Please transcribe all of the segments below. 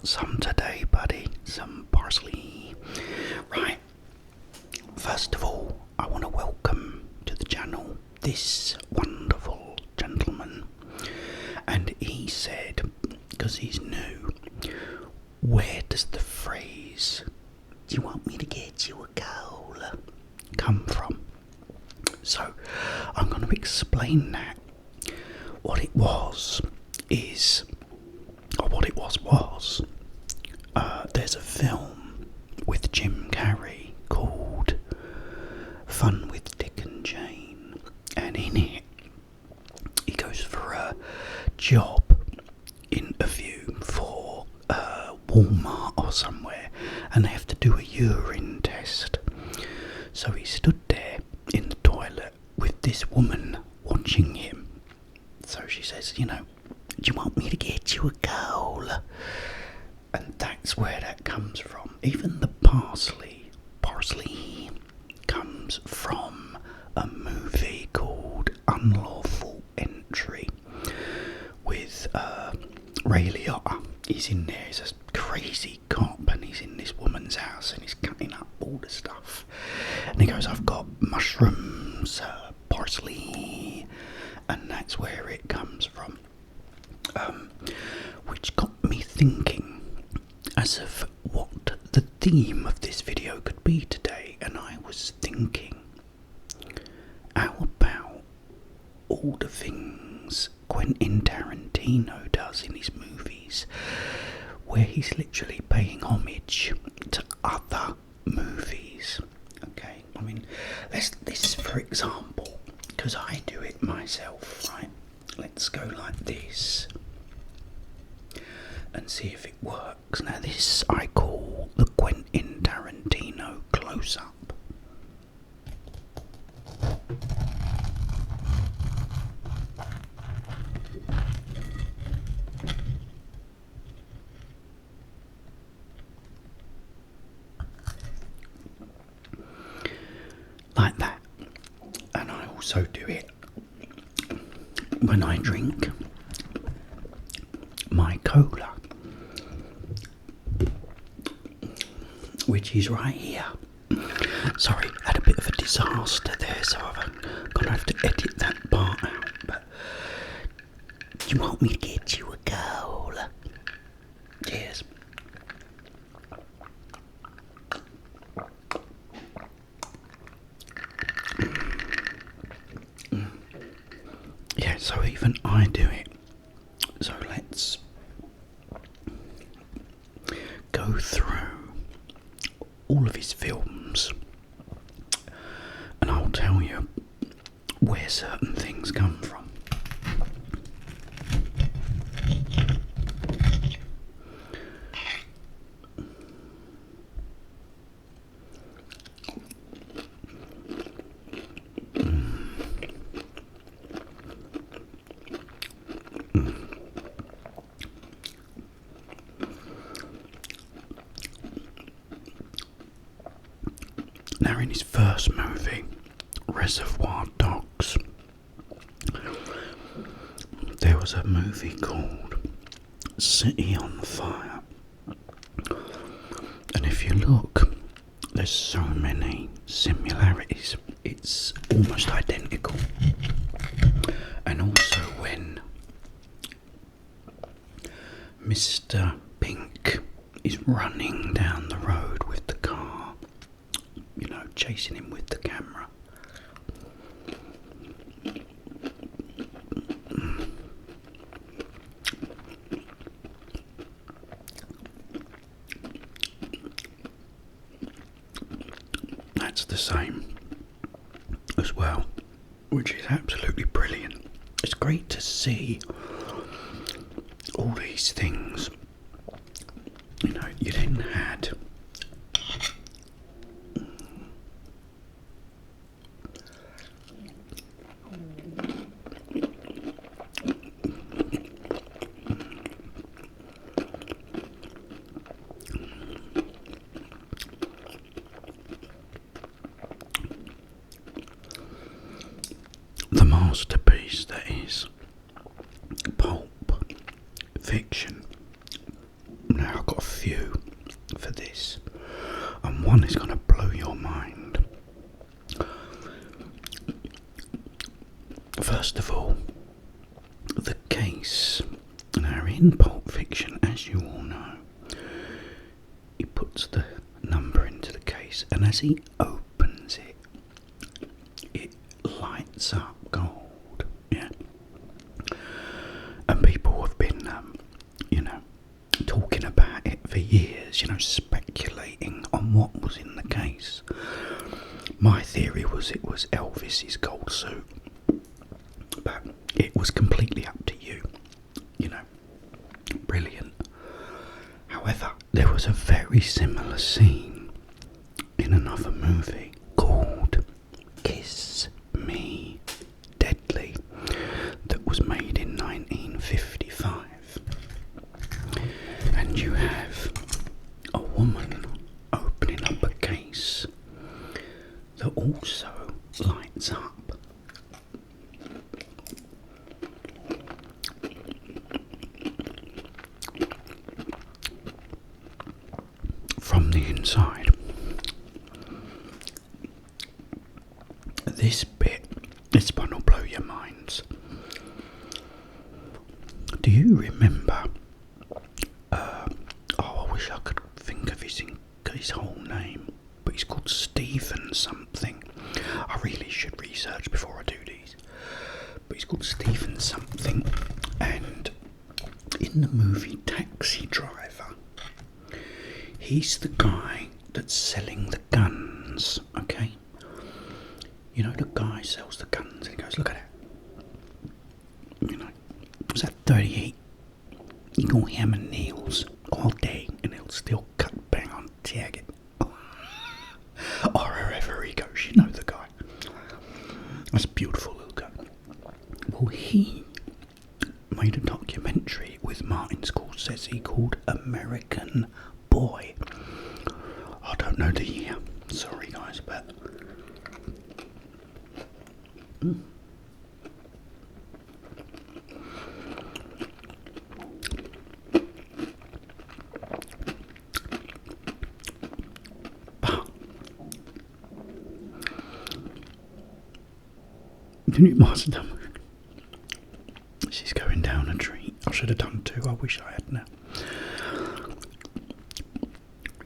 some today, buddy. Some parsley. Right. First of all, I want to welcome to the channel this wonderful gentleman. And he said, because he's new, where does the phrase, "Do you want me to get you a cola," come from? So, I'm going to explain that. What it was, there's a film with Jim Carrey called Fun with Dick and Jane, and in it, he goes for a job interview for Walmart or somewhere, and they have to do a urine test. So he stood there in the toilet with this woman watching him. So she says, "Do you want me to get you a cola?" And that's where that comes from. Even the parsley comes from a movie called Unlawful Entry with Ray Liotta. He's in there, he's a crazy cop, and he's in this woman's house and he's cutting up all the stuff. And he goes, "I've got mushrooms, parsley," and that's where it comes from. Which got me thinking as of what the theme of this video could be today, and I was thinking, how about all the things Quentin Tarantino does in his movies, where he's literally paying homage to other movies? Okay, I mean, this for example, because I do it myself, right? Let's go like this and see if it works. Now this I call the Quentin Tarantino close-up. Like that. And I also do it when I drink my cola, which is right here. Sorry, had a bit of a disaster there, so I'm gonna have to edit that part out. But do you want me to get you a cola? Cheers. Yeah, so even I do it. So let's go through all of his films, and I'll tell you where certain things come from. Now, in his first movie, Reservoir Dogs, there was a movie called City on Fire. And if you look, there's so many similarities. It's almost identical. And also when Mr. Pink is running down the road with the car, chasing him with the camera. That's the same as well, which is absolutely brilliant. It's great to see all these things. You then had the masterpiece that is Pulp Fiction. Now I've got a few for this, and one is going to blow your mind. First of all, the case. Now, in Pulp Fiction, as you all know, he puts the number into the case, and as he opens it, it lights up gold. Yeah, and people have been, talking about it for years. Speculating on what was in the case. My theory was it was Elvis's gold suit, but it was completely up to you. Brilliant. However, there was a very similar scene in another movie called Kiss Me Deadly that was made in 1955. And you have a woman opening up a case that also lights up. From the inside. This one will blow your minds. Do you remember? I wish I could think of his whole name, but he's called Stephen something. I really should research before I do these. But he's called Stephen something, and in the movie Taxi Driver, he's the guy that's selling the guns, okay? The guy sells the guns and he goes, look at it. Was that 38? You go hammer nails all day and it'll still cut bang on target. Or wherever he goes, the guy. That's a beautiful little guy. Well, he made a documentary with Martin Scorsese called American Boy. I don't know the year, sorry guys, but you must have done. She's going down a tree. I should have done two. I wish I had now.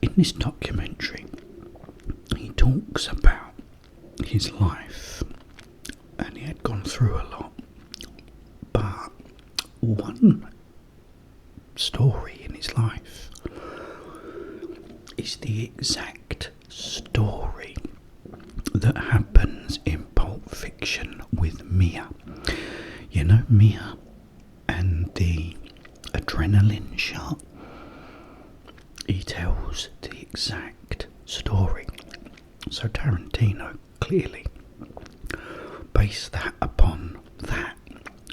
In this documentary, he talks about his life, and he had gone through a lot. But one story in his life is the exact story that happens in Pulp Fiction with Mia. Mia and the adrenaline shot. He tells the exact story. So Tarantino clearly based that upon that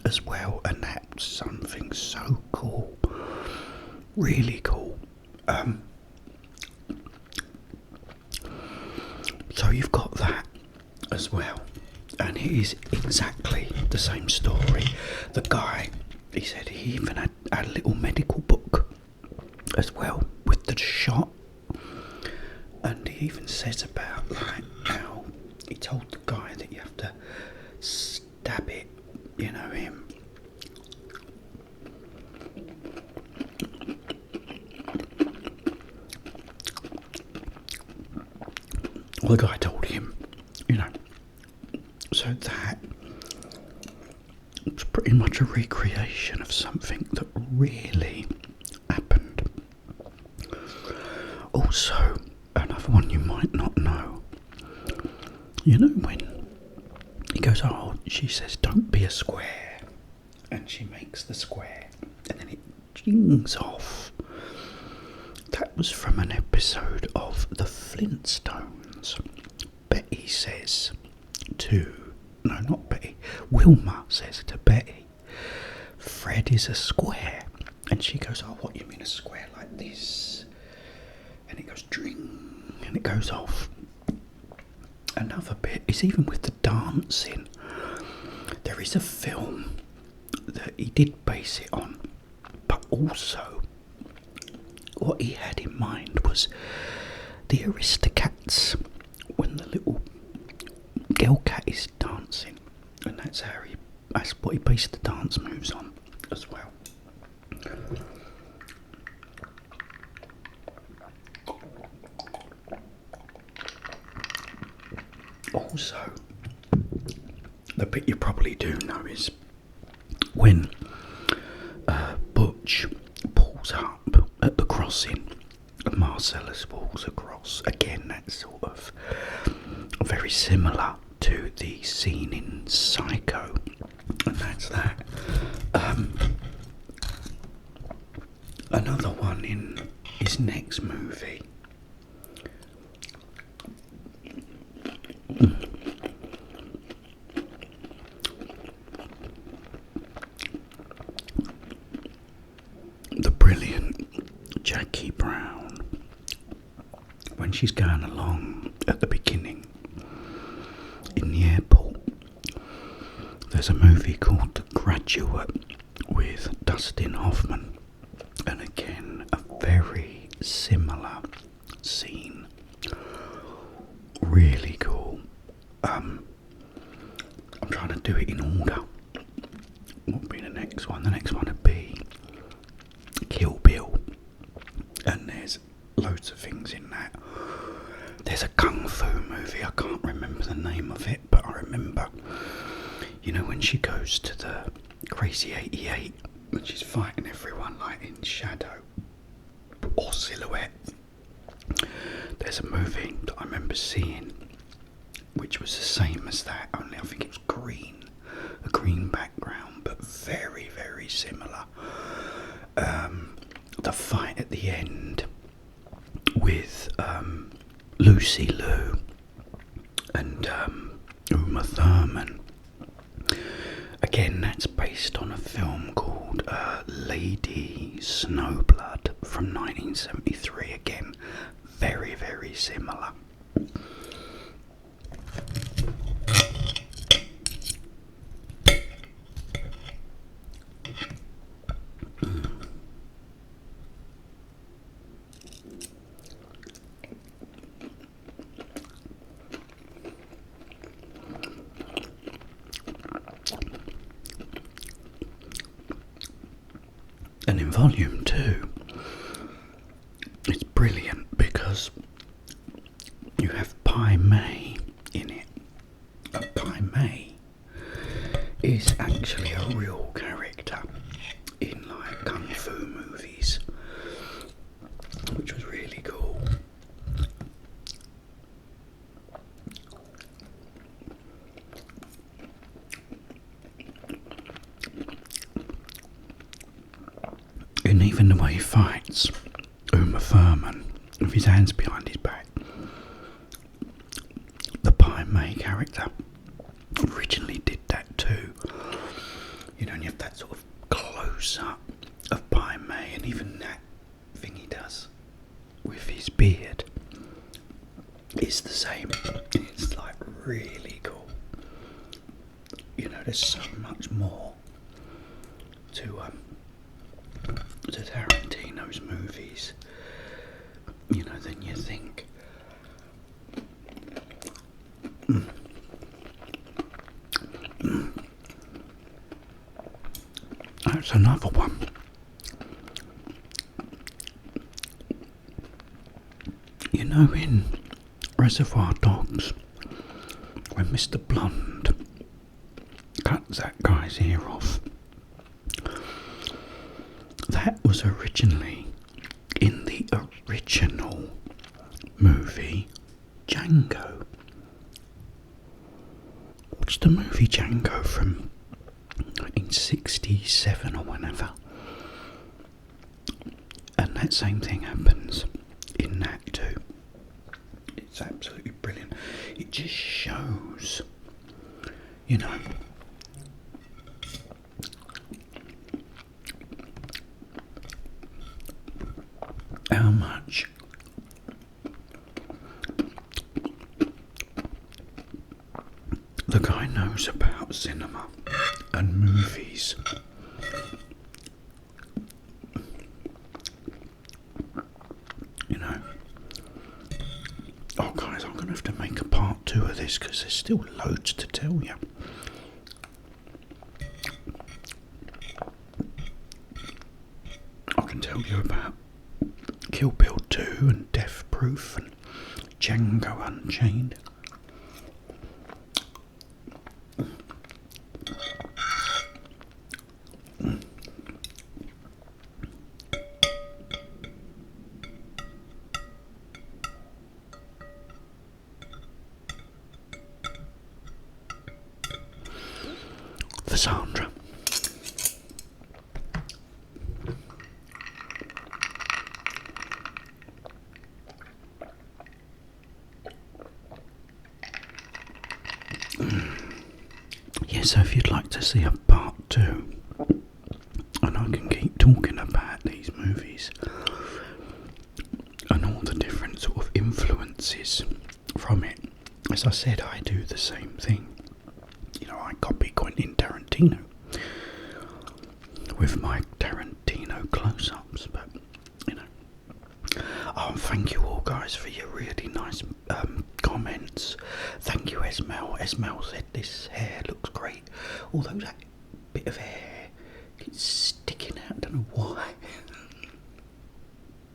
as well, and that's something so cool. Really cool. So you've got that as well, and it is exactly the same story. The guy, he said he even had a little medical book as well with the shot, and he even says about how he told the guy that you have to stab it, him. Well, the guy told him, so that was pretty much a recreation of something that really happened. Also, another one you might not know, when he goes, she says, don't be a square, and she makes the square, and then it jings off. That was from an episode of The Flintstones. Betty says not Betty, Wilma says to Betty, Fred is a square. And she goes, what you mean a square like this? And it goes dring, and it goes off. Another bit is even with the dancing. There is a film that he did base it on, but also what he had in mind was the Aristocats when the little girl cat is dancing, and that's what he based the dance moves on as well. Also, the bit you probably do know is when Butch pulls up at the crossing and Marcellus walks across. Again, that's sort of very similar to the scene in Psycho, and that's that. Another one in his next movie. The brilliant Jackie Brown, when she's going along at the beginning in the airport, there's a movie called The Graduate with Dustin Hoffman, and again a very similar scene, really cool. I'm trying to do it in order. What would be the next one? The next one would be Kill Bill, and there's loads of things in that. There's a kung fu movie, I can't remember the name of it, but I remember, you know, when she goes to the Crazy 88 and she's fighting everyone like in shadow or silhouette. There's a movie that I remember seeing which was the same as that, only I think it was green, a green background, but very, very similar. The fight at the end with Lucy Liu and Uma Thurman. Again, that's based on a film called Lady Snowblood from 1973. Again, very, very similar. And in Volume 2, it's brilliant because you have Pai Mei in it. And Pai Mei is actually a real character in like kung fu movies, which was really cool. And even the way he fights Uma Thurman with his hands behind his back. The Pai Mei character originally did that too. You know, and you have that sort of close up of Pai Mei, and even that thing he does with his beard is the same. It's like really cool. You know, there's so much more to Tarantino's movies, you know, than you think. That's another one. You know, in Reservoir Dogs, when Mr. Blonde cuts that guy's ear off, that was originally in the original movie Django. Watch the movie Django from 1967 or whenever, and that same thing happens in that too. It's absolutely brilliant. It just shows, you know, how much the guy knows about cinema and movies. Oh, guys, I'm going to have to make a part 2 of this because there's still loads to tell you. I can tell you about Kill Bill 2 and Death Proof and Django Unchained. For Sandra. Yeah, so if you'd like to see a part 2, and I can keep talking about these movies and all the different sort of influences from it. As I said, I do the same thing. You know, I copy Quentin Tarantino with my Tarantino close-ups, but, you know. Oh, thank you all, guys, for your really nice comments. Thank you, Esmel. Esmel said this hair looks great, although that bit of hair is sticking out, I don't know why.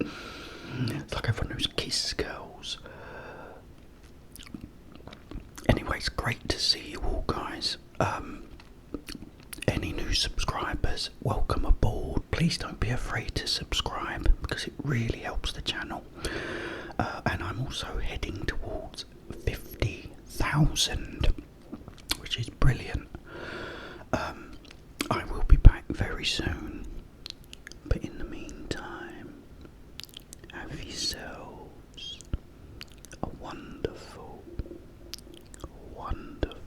It's like everyone who's Kiss girls. Anyway, it's great to see you all, guys. Any new subscribers, welcome aboard. Please don't be afraid to subscribe because it really helps the channel. And I'm also heading towards 50,000, which is brilliant. I will be back very soon. But in the meantime, have yourselves a wonderful, wonderful